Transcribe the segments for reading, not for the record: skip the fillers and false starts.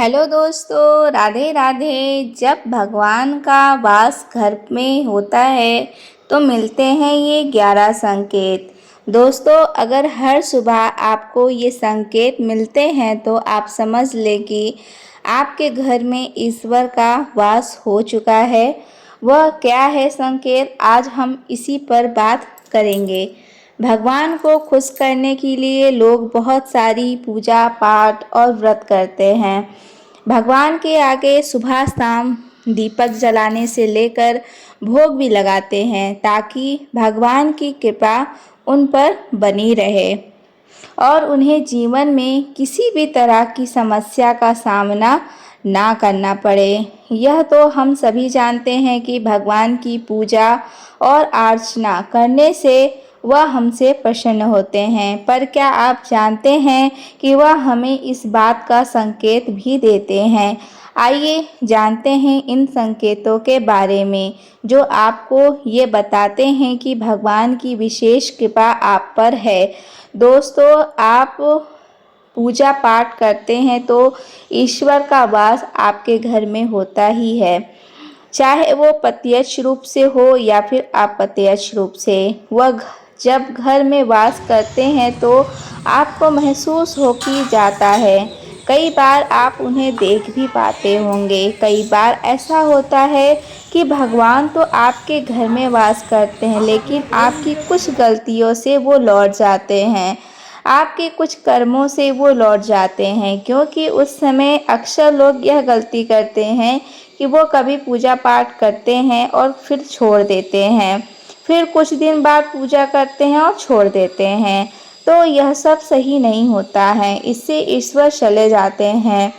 Hello दोस्तों, राधे राधे। जब भगवान का वास घर में होता है तो मिलते हैं ये 11 संकेत। दोस्तों, अगर हर सुबह आपको ये संकेत मिलते हैं तो आप समझ लें कि आपके घर में ईश्वर का वास हो चुका है। वह क्या है संकेत, आज हम इसी पर बात करेंगे। भगवान को खुश करने के लिए लोग बहुत सारी पूजा पाठ और व्रत करते हैं। भगवान के आगे सुबह शाम दीपक जलाने से लेकर भोग भी लगाते हैं ताकि भगवान की कृपा उन पर बनी रहे और उन्हें जीवन में किसी भी तरह की समस्या का सामना ना करना पड़े। यह तो हम सभी जानते हैं कि भगवान की पूजा और अर्चना करने से वह हमसे प्रसन्न होते हैं, पर क्या आप जानते हैं कि वह हमें इस बात का संकेत भी देते हैं। आइए जानते हैं इन संकेतों के बारे में जो आपको ये बताते हैं कि भगवान की विशेष कृपा आप पर है। दोस्तों, आप पूजा पाठ करते हैं तो ईश्वर का वास आपके घर में होता ही है, चाहे वो प्रत्यक्ष रूप से हो या फिर अप्रत्यक्ष रूप से। वह जब घर में वास करते हैं तो आपको महसूस हो कि जाता है। कई बार आप उन्हें देख भी पाते होंगे। कई बार ऐसा होता है कि भगवान तो आपके घर में वास करते हैं, लेकिन आपकी कुछ गलतियों से वो लौट जाते हैं, आपके कुछ कर्मों से वो लौट जाते हैं। क्योंकि उस समय अक्सर लोग यह गलती करते हैं कि वो कभी पूजा पाठ करते हैं और फिर छोड़ देते हैं, फिर कुछ दिन बाद पूजा करते हैं और छोड़ देते हैं। तो यह सब सही नहीं होता है, इससे ईश्वर चले जाते हैं।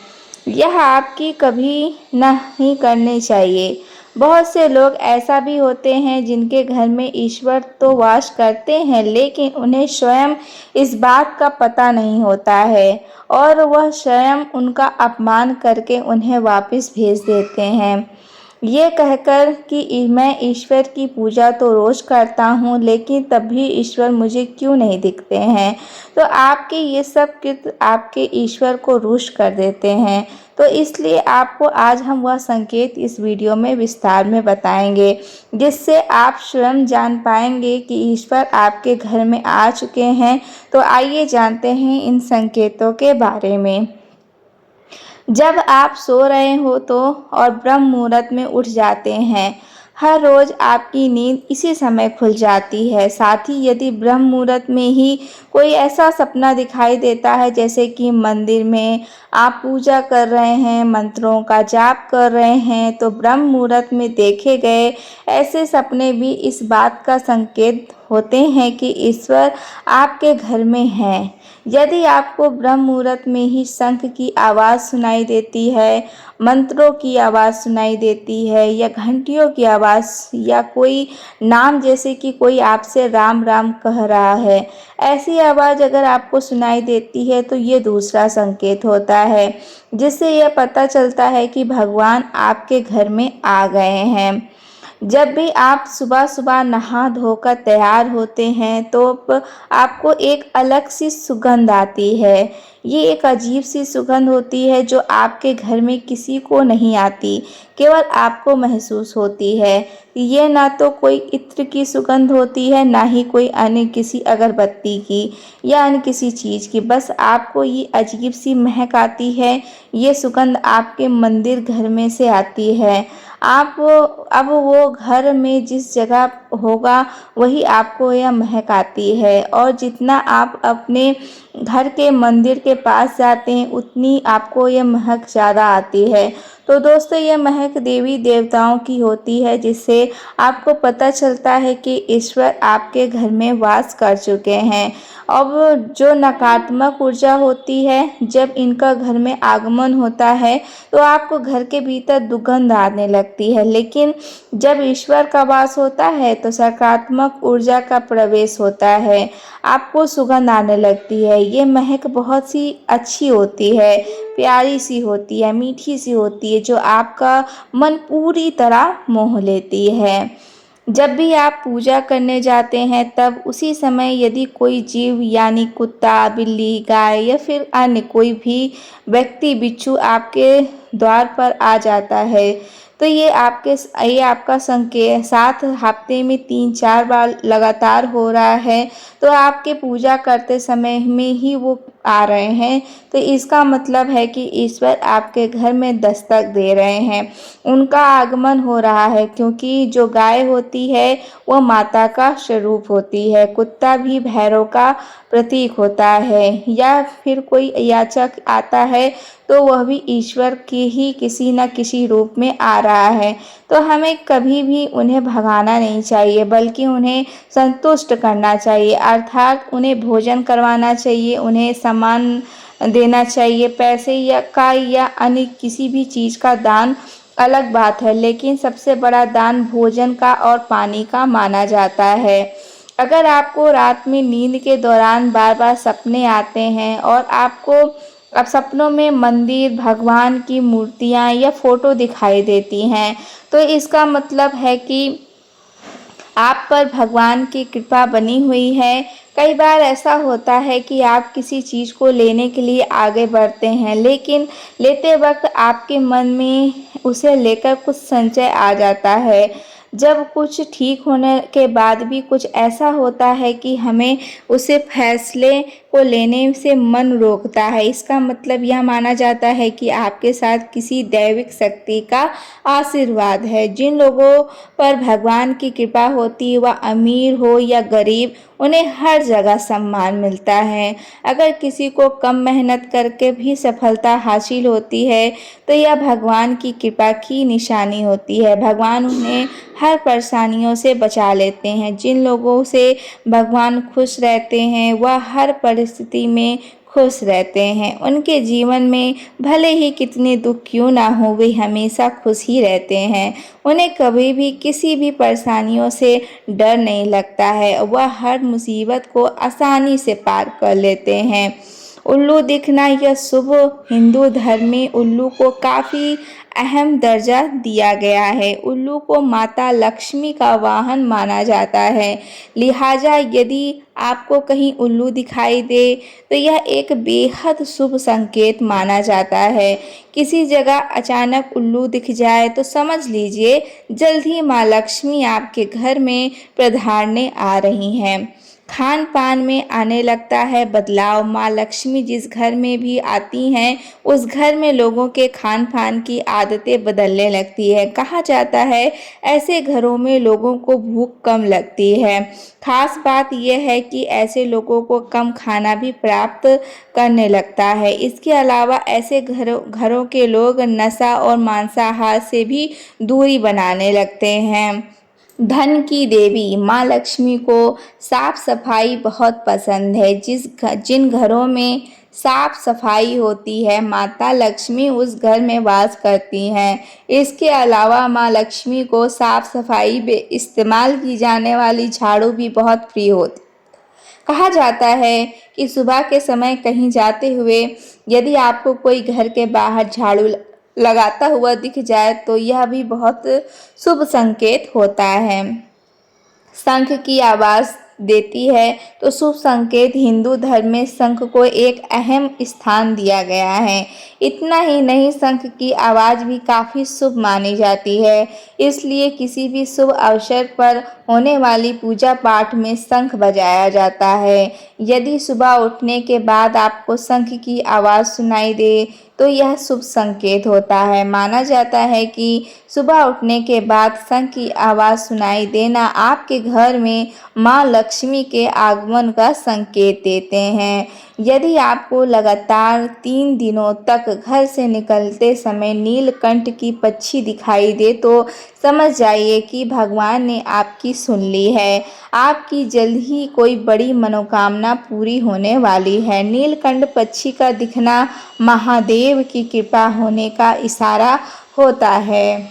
यह आपकी कभी नहीं करनी चाहिए। बहुत से लोग ऐसा भी होते हैं जिनके घर में ईश्वर तो वास करते हैं, लेकिन उन्हें स्वयं इस बात का पता नहीं होता है और वह स्वयं उनका अपमान करके उन्हें वापस भेज देते हैं, ये कहकर कि मैं ईश्वर की पूजा तो रोज़ करता हूँ, लेकिन तब भी ईश्वर मुझे क्यों नहीं दिखते हैं। तो आपके ये सब कृत्य आपके ईश्वर को रुष्ट कर देते हैं। तो इसलिए आपको आज हम वह संकेत इस वीडियो में विस्तार में बताएंगे, जिससे आप स्वयं जान पाएंगे कि ईश्वर आपके घर में आ चुके हैं। तो आइए जानते हैं इन संकेतों के बारे में। जब आप सो रहे हो तो और ब्रह्म मुहूर्त में उठ जाते हैं, हर रोज़ आपकी नींद इसी समय खुल जाती है। साथ ही यदि ब्रह्म मुहूर्त में ही कोई ऐसा सपना दिखाई देता है, जैसे कि मंदिर में आप पूजा कर रहे हैं, मंत्रों का जाप कर रहे हैं, तो ब्रह्म मुहूर्त में देखे गए ऐसे सपने भी इस बात का संकेत होते हैं कि ईश्वर आपके घर में हैं। यदि आपको ब्रह्म मुहूर्त में ही शंख की आवाज़ सुनाई देती है, मंत्रों की आवाज़ सुनाई देती है या घंटियों की आवाज़ या कोई नाम, जैसे कि कोई आपसे राम राम कह रहा है, ऐसी आवाज़ अगर आपको सुनाई देती है तो ये दूसरा संकेत होता है, जिससे यह पता चलता है कि भगवान आपके घर में आ गए हैं। जब भी आप सुबह सुबह नहा धोकर तैयार होते हैं तो आपको एक अलग सी सुगंध आती है। ये एक अजीब सी सुगंध होती है जो आपके घर में किसी को नहीं आती, केवल आपको महसूस होती है। ये ना तो कोई इत्र की सुगंध होती है, ना ही कोई अन्य किसी अगरबत्ती की या अन्य किसी चीज़ की, बस आपको ये अजीब सी महक आती है। ये सुगंध आपके मंदिर घर में से आती है। आप अब वो घर में जिस जगह होगा वही आपको यह महक आती है, और जितना आप अपने घर के मंदिर के पास जाते हैं उतनी आपको यह महक ज़्यादा आती है। तो दोस्तों, यह महक देवी देवताओं की होती है, जिससे आपको पता चलता है कि ईश्वर आपके घर में वास कर चुके हैं। अब जो नकारात्मक ऊर्जा होती है, जब इनका घर में आगमन होता है तो आपको घर के भीतर दुर्गंध आने लगती है, लेकिन जब ईश्वर का वास होता है तो सकारात्मक ऊर्जा का प्रवेश होता है, आपको सुगंध आने लगती है। ये महक बहुत सी अच्छी होती है, प्यारी सी होती है, मीठी सी होती है, जो आपका मन पूरी तरह मोह लेती है। जब भी आप पूजा करने जाते हैं तब उसी समय यदि कोई जीव यानी कुत्ता, बिल्ली, गाय या फिर अन्य कोई भी व्यक्ति बिच्छू आपके द्वार पर आ जाता है तो ये आपका संकेत 7 हफ्ते में 3-4 बार लगातार हो रहा है तो आपके पूजा करते समय में ही वो आ रहे हैं तो इसका मतलब है कि ईश्वर आपके घर में दस्तक दे रहे हैं, उनका आगमन हो रहा है क्योंकि जो गाय होती है वह माता का स्वरूप होती है, कुत्ता भी भैरव का प्रतीक होता है या फिर कोई याचक आता है तो वह भी ईश्वर के ही किसी न किसी रूप में आ रहा है। तो हमें कभी भी उन्हें भगाना नहीं चाहिए बल्कि उन्हें संतुष्ट करना चाहिए अर्थात उन्हें भोजन करवाना चाहिए, उन्हें सामान देना चाहिए, पैसे या अन्य किसी भी चीज़ का दान अलग बात है लेकिन सबसे बड़ा दान भोजन का और पानी का माना जाता है। अगर आपको रात में नींद के दौरान बार-बार सपने आते हैं और आपको अब सपनों में मंदिर, भगवान की मूर्तियाँ या फ़ोटो दिखाई देती हैं, तो इसका मतलब है कि आप पर भगवान की कृपा बनी हुई है। कई बार ऐसा होता है कि आप किसी चीज़ को लेने के लिए आगे बढ़ते हैं लेकिन लेते वक्त आपके मन में उसे लेकर कुछ संशय आ जाता है। जब कुछ ठीक होने के बाद भी कुछ ऐसा होता है कि हमें उसे फैसले को लेने से मन रोकता है, इसका मतलब यह माना जाता है कि आपके साथ किसी दैविक शक्ति का आशीर्वाद है। जिन लोगों पर भगवान की कृपा होती है वह अमीर हो या गरीब उन्हें हर जगह सम्मान मिलता है। अगर किसी को कम मेहनत करके भी सफलता हासिल होती है तो यह भगवान की कृपा की निशानी होती है। भगवान उन्हें हर परेशानियों से बचा लेते हैं। जिन लोगों से भगवान खुश रहते हैं वह हर परिस्थिति में खुश रहते हैं। उनके जीवन में भले ही कितने दुख क्यों ना हो वे हमेशा खुश ही रहते हैं। उन्हें कभी भी किसी भी परेशानियों से डर नहीं लगता है, वह हर मुसीबत को आसानी से पार कर लेते हैं। उल्लू दिखना यह शुभ हिंदू धर्म में उल्लू को काफ़ी अहम दर्जा दिया गया है। उल्लू को माता लक्ष्मी का वाहन माना जाता है, लिहाजा यदि आपको कहीं उल्लू दिखाई दे तो यह एक बेहद शुभ संकेत माना जाता है। किसी जगह अचानक उल्लू दिख जाए तो समझ लीजिए जल्द ही माँ लक्ष्मी आपके घर में पधारने आ रही हैं। खान पान में आने लगता है बदलाव। माँ लक्ष्मी जिस घर में भी आती हैं उस घर में लोगों के खान पान की आदतें बदलने लगती है। कहा जाता है ऐसे घरों में लोगों को भूख कम लगती है। खास बात यह है कि ऐसे लोगों को कम खाना भी प्राप्त करने लगता है। इसके अलावा ऐसे घरों के लोग नशा और मांसाहार से भी दूरी बनाने लगते हैं। धन की देवी माँ लक्ष्मी को साफ सफाई बहुत पसंद है। जिन घरों में साफ सफाई होती है माता लक्ष्मी उस घर में वास करती हैं। इसके अलावा माँ लक्ष्मी को साफ सफाई में इस्तेमाल की जाने वाली झाड़ू भी बहुत प्रिय होती। कहा जाता है कि सुबह के समय कहीं जाते हुए यदि आपको कोई घर के बाहर झाड़ू लगाता हुआ दिख जाए तो यह भी बहुत शुभ संकेत होता है। शंख की आवाज़ देती है तो शुभ संकेत हिंदू धर्म में शंख को एक अहम स्थान दिया गया है। इतना ही नहीं शंख की आवाज़ भी काफ़ी शुभ मानी जाती है, इसलिए किसी भी शुभ अवसर पर होने वाली पूजा पाठ में शंख बजाया जाता है। यदि सुबह उठने के बाद आपको शंख की आवाज़ सुनाई दे तो यह शुभ संकेत होता है। माना जाता है कि सुबह उठने के बाद शंख की आवाज़ सुनाई देना आपके घर में माँ लक्ष्मी के आगमन का संकेत देते हैं। यदि आपको लगातार 3 दिनों तक घर से निकलते समय नीलकंठ की पक्षी दिखाई दे तो समझ जाइए कि भगवान ने आपकी सुन ली है। आपकी जल्द ही कोई बड़ी मनोकामना पूरी होने वाली है। नीलकंठ पक्षी का दिखना महादेव की कृपा होने का इशारा होता है।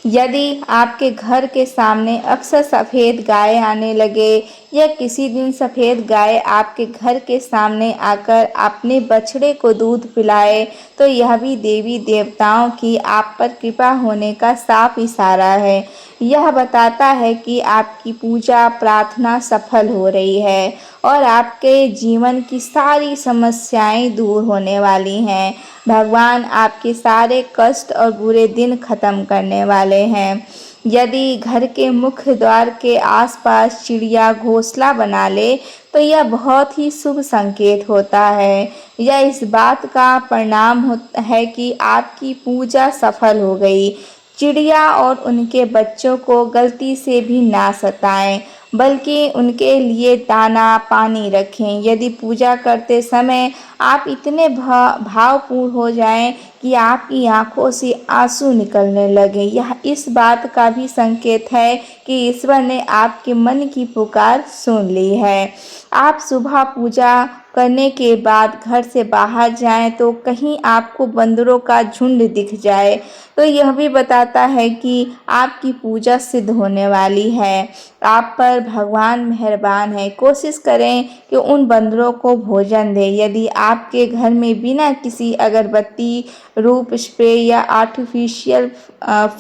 यदि आपके घर के सामने अक्सर सफ़ेद गाय आने लगे या किसी दिन सफ़ेद गाय आपके घर के सामने आकर अपने बछड़े को दूध पिलाए, तो यह भी देवी देवताओं की आप पर कृपा होने का साफ इशारा है। यह बताता है कि आपकी पूजा प्रार्थना सफल हो रही है और आपके जीवन की सारी समस्याएं दूर होने वाली हैं। भगवान आपके सारे कष्ट और बुरे दिन खत्म करने वाले हैं। यदि घर के मुख्य द्वार के आसपास चिड़िया घोंसला बना ले, तो यह बहुत ही शुभ संकेत होता है। यह इस बात का परिणाम होता है कि आपकी पूजा सफल हो गई। चिड़िया और उनके बच्चों को गलती से भी ना सताएं, बल्कि उनके लिए दाना पानी रखें। यदि पूजा करते समय आप इतने भावपूर्ण हो जाएं कि आपकी आंखों से आंसू निकलने लगे, यह इस बात का भी संकेत है कि ईश्वर ने आपके मन की पुकार सुन ली है। आप सुबह पूजा करने के बाद घर से बाहर जाएं तो कहीं आपको बंदरों का झुंड दिख जाए, तो यह भी बताता है कि आपकी पूजा सिद्ध होने वाली है। आप पर भगवान मेहरबान है। कोशिश करें कि उन बंदरों को भोजन दें। यदि आपके घर में बिना किसी अगरबत्ती, रूप स्प्रे या आर्टिफिशियल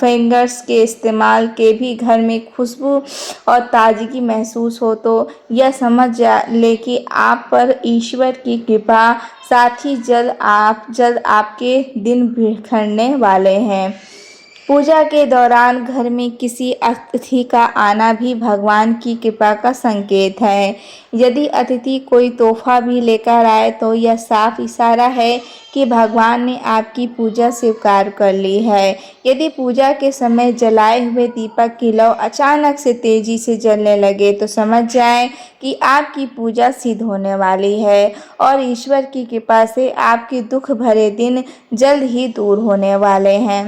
फिंगर्स के इस्तेमाल के भी घर में खुशबू और ताजगी महसूस हो, तो यह समझ ले कि आप पर ईश्वर की कृपा, साथ ही जल्द आपके दिन बिखरने वाले हैं। पूजा के दौरान घर में किसी अतिथि का आना भी भगवान की कृपा का संकेत है। यदि अतिथि कोई तोहफा भी लेकर आए, तो यह साफ इशारा है कि भगवान ने आपकी पूजा स्वीकार कर ली है। यदि पूजा के समय जलाए हुए दीपक की लौ अचानक से तेजी से जलने लगे, तो समझ जाएं कि आपकी पूजा सिद्ध होने वाली है और ईश्वर की कृपा से आपके दुख भरे दिन जल्द ही दूर होने वाले हैं।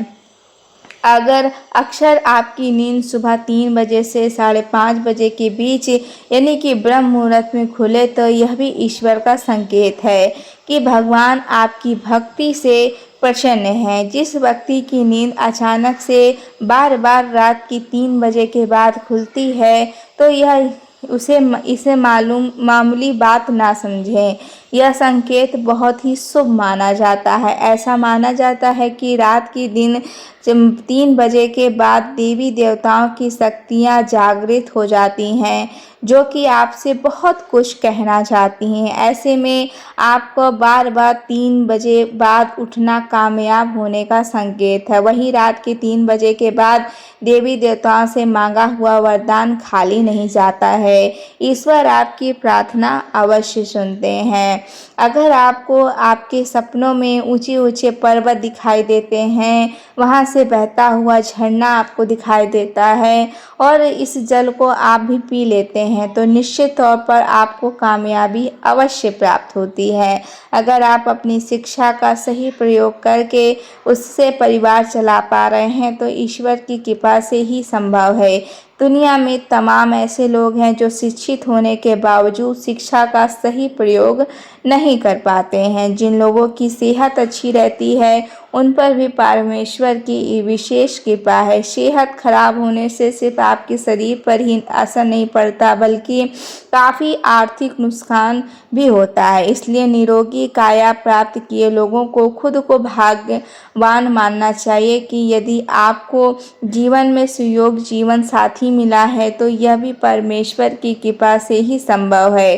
अगर अक्सर आपकी नींद सुबह 3 बजे से 5:30 बजे के बीच यानी कि ब्रह्म मुहूर्त में खुले, तो यह भी ईश्वर का संकेत है कि भगवान आपकी भक्ति से प्रसन्न है। जिस व्यक्ति की नींद अचानक से बार-बार रात की 3 बजे के बाद खुलती है, तो यह इसे मामूली बात ना समझें। यह संकेत बहुत ही शुभ माना जाता है। ऐसा माना जाता है कि रात की दिन 3 बजे के बाद देवी देवताओं की शक्तियाँ जागृत हो जाती हैं, जो कि आपसे बहुत कुछ कहना चाहती हैं। ऐसे में आपको बार-बार 3 बजे बाद उठना कामयाब होने का संकेत है। वहीं रात के 3 बजे के बाद देवी देवताओं से मांगा हुआ वरदान खाली नहीं जाता है। ईश्वर आपकी प्रार्थना अवश्य सुनते हैं। अगर आपको आपके सपनों में ऊंचे-ऊंचे पर्वत दिखाई देते हैं, वहां से बहता हुआ झरना आपको दिखाई देता है और इस जल को आप भी पी लेते हैं, तो निश्चित तौर पर आपको कामयाबी अवश्य प्राप्त होती है। अगर आप अपनी शिक्षा का सही प्रयोग करके उससे परिवार चला पा रहे हैं, तो ईश्वर की कृपा से ही संभव है। दुनिया में तमाम ऐसे लोग हैं जो शिक्षित होने के बावजूद शिक्षा का सही प्रयोग नहीं कर पाते हैं। जिन लोगों की सेहत अच्छी रहती है, उन पर भी परमेश्वर की विशेष कृपा है। सेहत खराब होने से सिर्फ आपके शरीर पर ही असर नहीं पड़ता, बल्कि काफ़ी आर्थिक नुकसान भी होता है। इसलिए निरोगी काया प्राप्त किए लोगों को खुद को भाग्यवान मानना चाहिए कि यदि आपको जीवन में सुयोग्य जीवन साथी मिला है, तो यह भी परमेश्वर की कृपा से ही संभव है।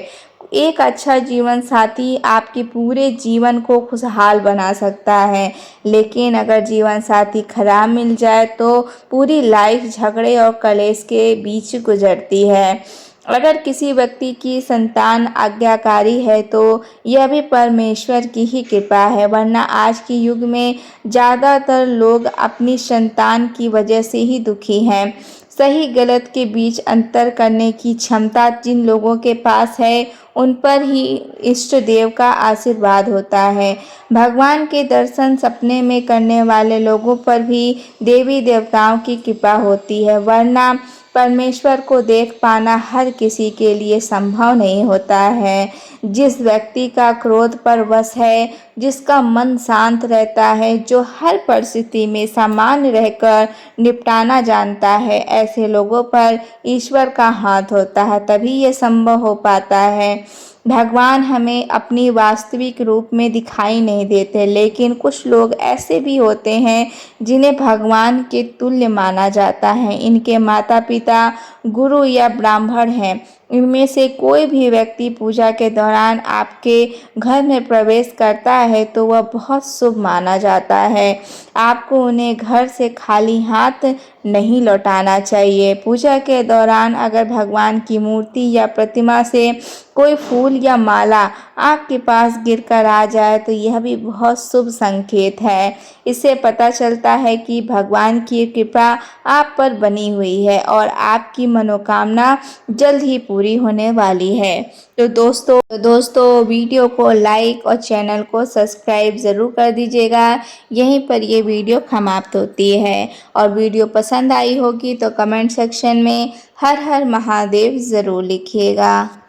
एक अच्छा जीवन साथी आपके पूरे जीवन को खुशहाल बना सकता है, लेकिन अगर जीवन साथी खराब मिल जाए, तो पूरी लाइफ झगड़े और कलेश के बीच गुजरती है। अगर किसी व्यक्ति की संतान आज्ञाकारी है, तो यह भी परमेश्वर की ही कृपा है, वरना आज के युग में ज़्यादातर लोग अपनी संतान की वजह से ही दुखी हैं। सही गलत के बीच अंतर करने की क्षमता जिन लोगों के पास है, उन पर ही इष्ट देव का आशीर्वाद होता है। भगवान के दर्शन सपने में करने वाले लोगों पर भी देवी देवताओं की कृपा होती है, वरना परमेश्वर को देख पाना हर किसी के लिए संभव नहीं होता है। जिस व्यक्ति का क्रोध पर वश है, जिसका मन शांत रहता है, जो हर परिस्थिति में सामान्य रहकर निपटाना जानता है, ऐसे लोगों पर ईश्वर का हाथ होता है, तभी ये संभव हो पाता है। भगवान हमें अपनी वास्तविक रूप में दिखाई नहीं देते, लेकिन कुछ लोग ऐसे भी होते हैं जिन्हें भगवान के तुल्य माना जाता है। इनके माता पिता गुरु या ब्राह्मण हैं। इनमें से कोई भी व्यक्ति पूजा के दौरान आपके घर में प्रवेश करता है तो वह बहुत शुभ माना जाता है। आपको उन्हें घर से खाली हाथ नहीं लौटाना चाहिए। पूजा के दौरान अगर भगवान की मूर्ति या प्रतिमा से कोई फूल या माला आपके पास गिरकर आ जाए तो यह भी बहुत शुभ संकेत है। इससे पता चलता है कि भगवान की कृपा आप पर बनी हुई है और आपकी मनोकामना जल्द ही पूरी होने वाली है। तो दोस्तों वीडियो को लाइक और चैनल को सब्सक्राइब ज़रूर कर दीजिएगा। यहीं पर ये वीडियो समाप्त होती है। और वीडियो पसंद आई होगी तो कमेंट सेक्शन में हर हर महादेव ज़रूर लिखिएगा।